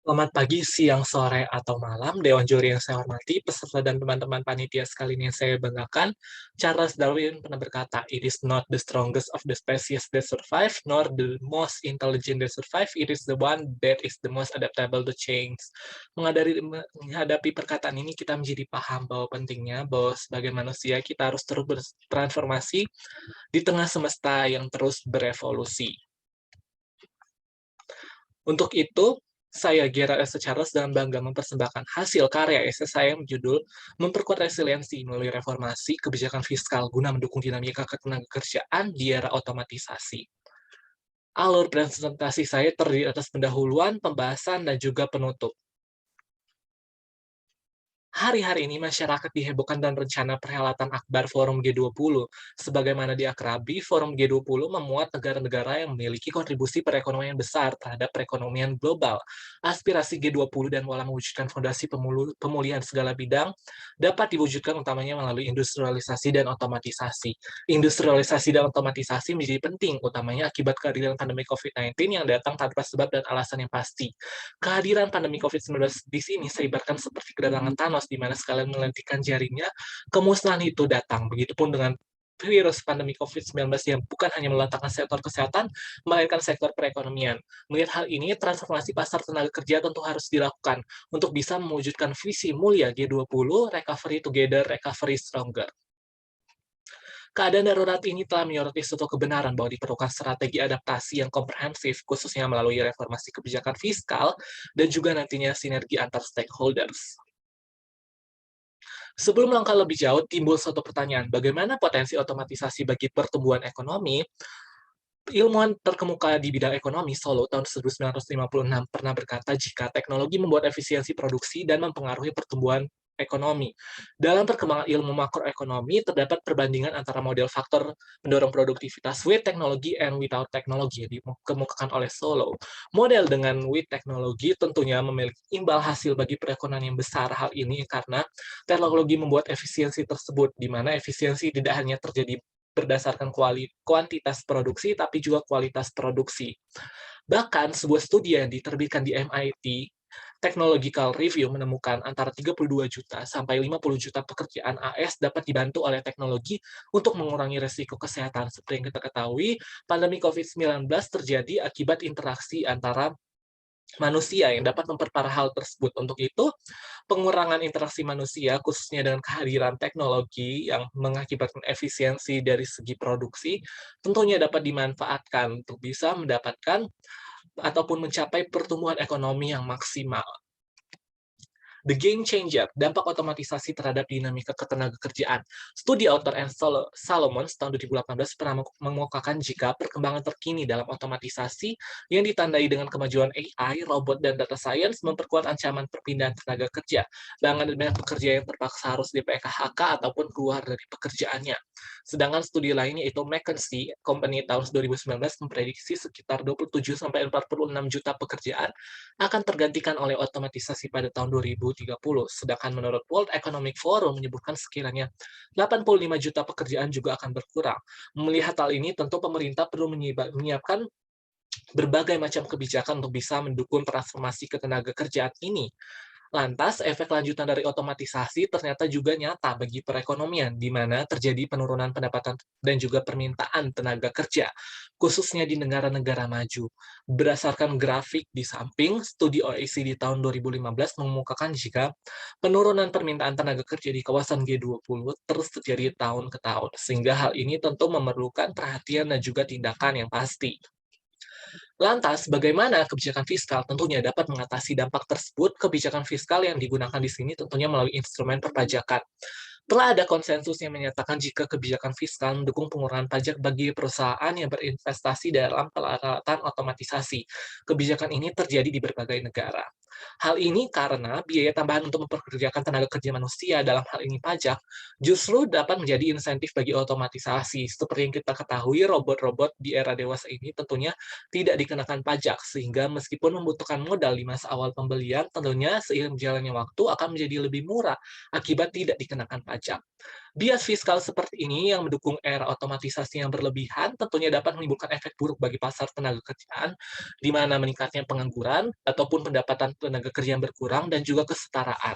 Selamat pagi, siang, sore, atau malam, Dewan Juri yang saya hormati, peserta dan teman-teman panitia sekalian yang saya banggakan. Charles Darwin pernah berkata, "It is not the strongest of the species that survive, nor the most intelligent that survive, it is the one that is the most adaptable to change." Menghadapi perkataan ini, kita menjadi paham bahwa pentingnya bahwa sebagai manusia kita harus terus bertransformasi di tengah semesta yang terus berevolusi. Untuk itu, saya, Gerard S. Charles, dengan bangga mempersembahkan hasil karya esai saya yang berjudul Memperkuat Resiliensi Melalui Reformasi Kebijakan Fiskal Guna Mendukung Dinamika Ketenagakerjaan di Era Otomatisasi. Alur presentasi saya terdiri atas pendahuluan, pembahasan, dan juga penutup. Hari-hari ini masyarakat dihebohkan dan rencana perhelatan akbar Forum G20. Sebagaimana diakrabi, Forum G20 memuat negara-negara yang memiliki kontribusi perekonomian besar terhadap perekonomian global. Aspirasi G20 dan pola mewujudkan fondasi pemulihan segala bidang dapat diwujudkan utamanya melalui industrialisasi dan otomatisasi. Industrialisasi dan otomatisasi menjadi penting, utamanya akibat kehadiran pandemi COVID-19 yang datang tanpa sebab dan alasan yang pasti. Kehadiran pandemi COVID-19 di sini saya ibaratkan seperti kedatangan Thanos, di mana sekalian melentikan jarinya, kemusnahan itu datang. Begitupun dengan virus pandemi COVID-19 yang bukan hanya meletakkan sektor kesehatan, melainkan sektor perekonomian. Melihat hal ini, transformasi pasar tenaga kerja tentu harus dilakukan untuk bisa mewujudkan visi mulia G20, Recovery Together, Recovery Stronger. Keadaan darurat ini telah menyoroti suatu kebenaran bahwa diperlukan strategi adaptasi yang komprehensif, khususnya melalui reformasi kebijakan fiskal dan juga nantinya sinergi antar stakeholders. Sebelum langkah lebih jauh, timbul suatu pertanyaan, bagaimana potensi otomatisasi bagi pertumbuhan ekonomi? Ilmuwan terkemuka di bidang ekonomi Solo tahun 1956 pernah berkata jika teknologi membuat efisiensi produksi dan mempengaruhi pertumbuhan ekonomi. Dalam perkembangan ilmu makroekonomi, terdapat perbandingan antara model faktor mendorong produktivitas with technology and without technology yang dikemukakan oleh Solo. Model dengan with teknologi tentunya memiliki imbal hasil bagi perekonomian yang besar. Hal ini karena teknologi membuat efisiensi tersebut, di mana efisiensi tidak hanya terjadi berdasarkan kuantitas produksi, tapi juga kualitas produksi. Bahkan, sebuah studi yang diterbitkan di MIT Technological Review menemukan antara 32 juta sampai 50 juta pekerjaan AS dapat dibantu oleh teknologi untuk mengurangi risiko kesehatan. Seperti yang kita ketahui, pandemi COVID-19 terjadi akibat interaksi antara manusia yang dapat memperparah hal tersebut. Untuk itu, pengurangan interaksi manusia, khususnya dengan kehadiran teknologi yang mengakibatkan efisiensi dari segi produksi, tentunya dapat dimanfaatkan untuk bisa mendapatkan ataupun mencapai pertumbuhan ekonomi yang maksimal. The Game Changer, dampak otomatisasi terhadap dinamika ketenagakerjaan. Studi author Anne Solomons tahun 2018 pernah mengemukakan jika perkembangan terkini dalam otomatisasi yang ditandai dengan kemajuan AI, robot, dan data science memperkuat ancaman perpindahan tenaga kerja. Banyak pekerja yang terpaksa harus di-PHK ataupun keluar dari pekerjaannya. Sedangkan studi lainnya yaitu McKinsey Company tahun 2019 memprediksi sekitar 27-46 juta pekerjaan akan tergantikan oleh otomatisasi pada tahun 2030. Sedangkan menurut World Economic Forum menyebutkan sekiranya 85 juta pekerjaan juga akan berkurang. Melihat hal ini, tentu pemerintah perlu menyiapkan berbagai macam kebijakan untuk bisa mendukung transformasi ketenaga kerjaan ini. Lantas, efek lanjutan dari otomatisasi ternyata juga nyata bagi perekonomian, di mana terjadi penurunan pendapatan dan juga permintaan tenaga kerja, khususnya di negara-negara maju. Berdasarkan grafik di samping, studi OECD tahun 2015 mengemukakan jika penurunan permintaan tenaga kerja di kawasan G20 terus terjadi tahun ke tahun, sehingga hal ini tentu memerlukan perhatian dan juga tindakan yang pasti. Lantas, bagaimana kebijakan fiskal tentunya dapat mengatasi dampak tersebut? Kebijakan fiskal yang digunakan di sini tentunya melalui instrumen perpajakan. Telah ada konsensus yang menyatakan jika kebijakan fiskal mendukung pengurangan pajak bagi perusahaan yang berinvestasi dalam peralatan otomatisasi. Kebijakan ini terjadi di berbagai negara. Hal ini karena biaya tambahan untuk memperkerjakan tenaga kerja manusia, dalam hal ini pajak, justru dapat menjadi insentif bagi otomatisasi. Seperti yang kita ketahui, robot-robot di era dewasa ini tentunya tidak dikenakan pajak, sehingga meskipun membutuhkan modal di masa awal pembelian, tentunya seiring berjalannya waktu akan menjadi lebih murah akibat tidak dikenakan pajak. Bias fiskal seperti ini yang mendukung era otomatisasi yang berlebihan tentunya dapat menimbulkan efek buruk bagi pasar tenaga kerjaan, di mana meningkatnya pengangguran ataupun pendapatan tenaga kerja yang berkurang dan juga kesetaraan.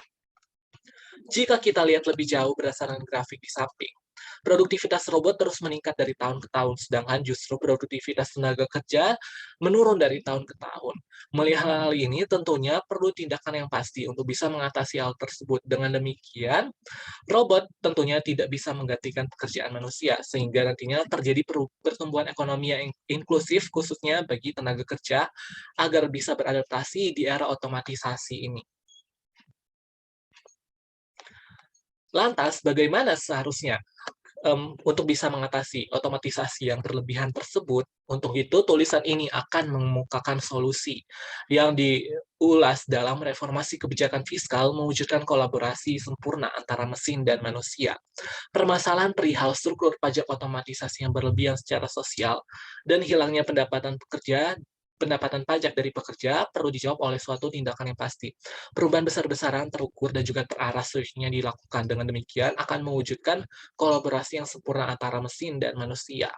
Jika kita lihat lebih jauh berdasarkan grafik di samping, produktivitas robot terus meningkat dari tahun ke tahun, sedangkan justru produktivitas tenaga kerja menurun dari tahun ke tahun. Melihat hal ini, tentunya perlu tindakan yang pasti untuk bisa mengatasi hal tersebut. Dengan demikian, robot tentunya tidak bisa menggantikan pekerjaan manusia, sehingga nantinya terjadi pertumbuhan ekonomi yang inklusif, khususnya bagi tenaga kerja, agar bisa beradaptasi di era otomatisasi ini. Lantas, bagaimana seharusnya untuk bisa mengatasi otomatisasi yang berlebihan tersebut? Untuk itu, tulisan ini akan mengemukakan solusi yang diulas dalam reformasi kebijakan fiskal mewujudkan kolaborasi sempurna antara mesin dan manusia. Permasalahan perihal struktur pajak otomatisasi yang berlebihan secara sosial dan hilangnya pendapatan pajak dari pekerja perlu dijawab oleh suatu tindakan yang pasti. Perubahan besar-besaran, terukur, dan juga terarah seharusnya dilakukan. Dengan demikian akan mewujudkan kolaborasi yang sempurna antara mesin dan manusia.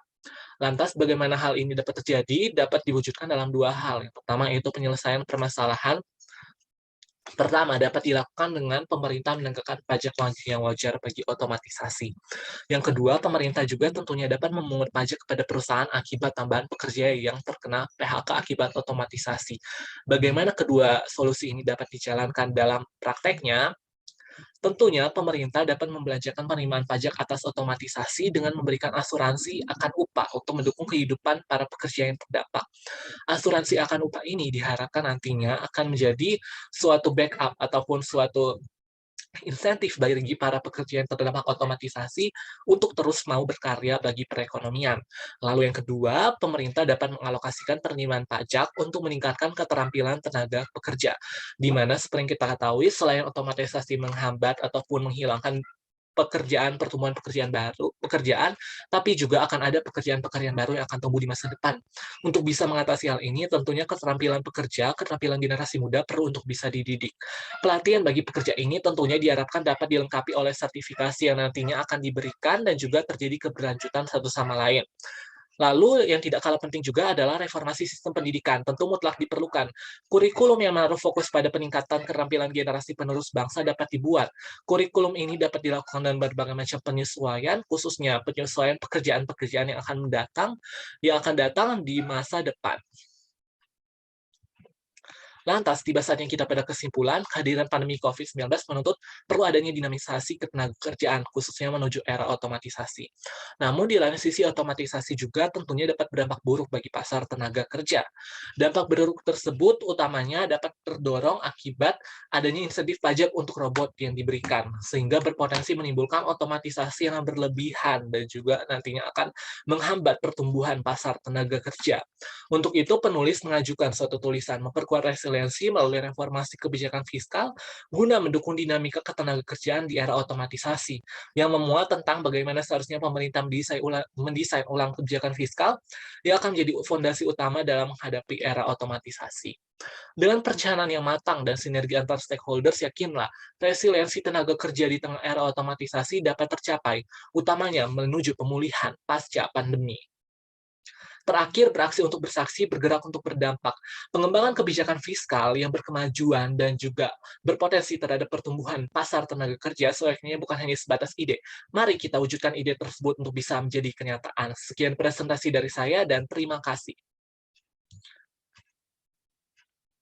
Lantas, bagaimana hal ini dapat terjadi? Dapat diwujudkan dalam dua hal. Yang pertama, yaitu penyelesaian permasalahan. Pertama, dapat dilakukan dengan pemerintah menegakkan pajak yang wajar bagi otomatisasi. Yang kedua, pemerintah juga tentunya dapat memungut pajak kepada perusahaan akibat tambahan pekerja yang terkena PHK akibat otomatisasi. Bagaimana kedua solusi ini dapat dijalankan dalam prakteknya? Tentunya pemerintah dapat membelanjakan penerimaan pajak atas otomatisasi dengan memberikan asuransi akan upah untuk mendukung kehidupan para pekerja yang terdampak. Asuransi akan upah ini diharapkan nantinya akan menjadi suatu backup ataupun suatu insentif bagi para pekerja yang terdampak otomatisasi untuk terus mau berkarya bagi perekonomian. Lalu yang kedua, pemerintah dapat mengalokasikan penerimaan pajak untuk meningkatkan keterampilan tenaga pekerja, di mana seperti yang kita ketahui, selain otomatisasi menghambat ataupun menghilangkan pekerjaan, tapi juga akan ada pekerjaan-pekerjaan baru yang akan tumbuh di masa depan. Untuk bisa mengatasi hal ini, tentunya keterampilan pekerja, keterampilan generasi muda perlu untuk bisa dididik. Pelatihan bagi pekerja ini tentunya diharapkan dapat dilengkapi oleh sertifikasi yang nantinya akan diberikan dan juga terjadi keberlanjutan satu sama lain. Lalu yang tidak kalah penting juga adalah reformasi sistem pendidikan, tentu mutlak diperlukan. Kurikulum yang menaruh fokus pada peningkatan keterampilan generasi penerus bangsa dapat dibuat. Kurikulum ini dapat dilakukan dengan berbagai macam penyesuaian, khususnya penyesuaian pekerjaan-pekerjaan yang akan datang di masa depan. Lantas, tiba saatnya kita pada kesimpulan, kehadiran pandemi COVID-19 menuntut perlu adanya dinamisasi ketenagakerjaan, khususnya menuju era otomatisasi. Namun, di lain sisi, otomatisasi juga tentunya dapat berdampak buruk bagi pasar tenaga kerja. Dampak buruk tersebut utamanya dapat terdorong akibat adanya insentif pajak untuk robot yang diberikan, sehingga berpotensi menimbulkan otomatisasi yang berlebihan dan juga nantinya akan menghambat pertumbuhan pasar tenaga kerja. Untuk itu, penulis mengajukan suatu tulisan memperkuat resiliensi melalui reformasi kebijakan fiskal guna mendukung dinamika ketenagakerjaan di era otomatisasi, yang memuat tentang bagaimana seharusnya pemerintah mendesain ulang kebijakan fiskal yang akan menjadi fondasi utama dalam menghadapi era otomatisasi. Dengan perencanaan yang matang dan sinergi antar stakeholders, yakinlah resiliensi tenaga kerja di tengah era otomatisasi dapat tercapai, utamanya menuju pemulihan pasca pandemi. Terakhir, beraksi untuk bersaksi, bergerak untuk berdampak. Pengembangan kebijakan fiskal yang berkemajuan dan juga berpotensi terhadap pertumbuhan pasar tenaga kerja sebaiknya bukan hanya sebatas ide. Mari kita wujudkan ide tersebut untuk bisa menjadi kenyataan. Sekian presentasi dari saya dan terima kasih.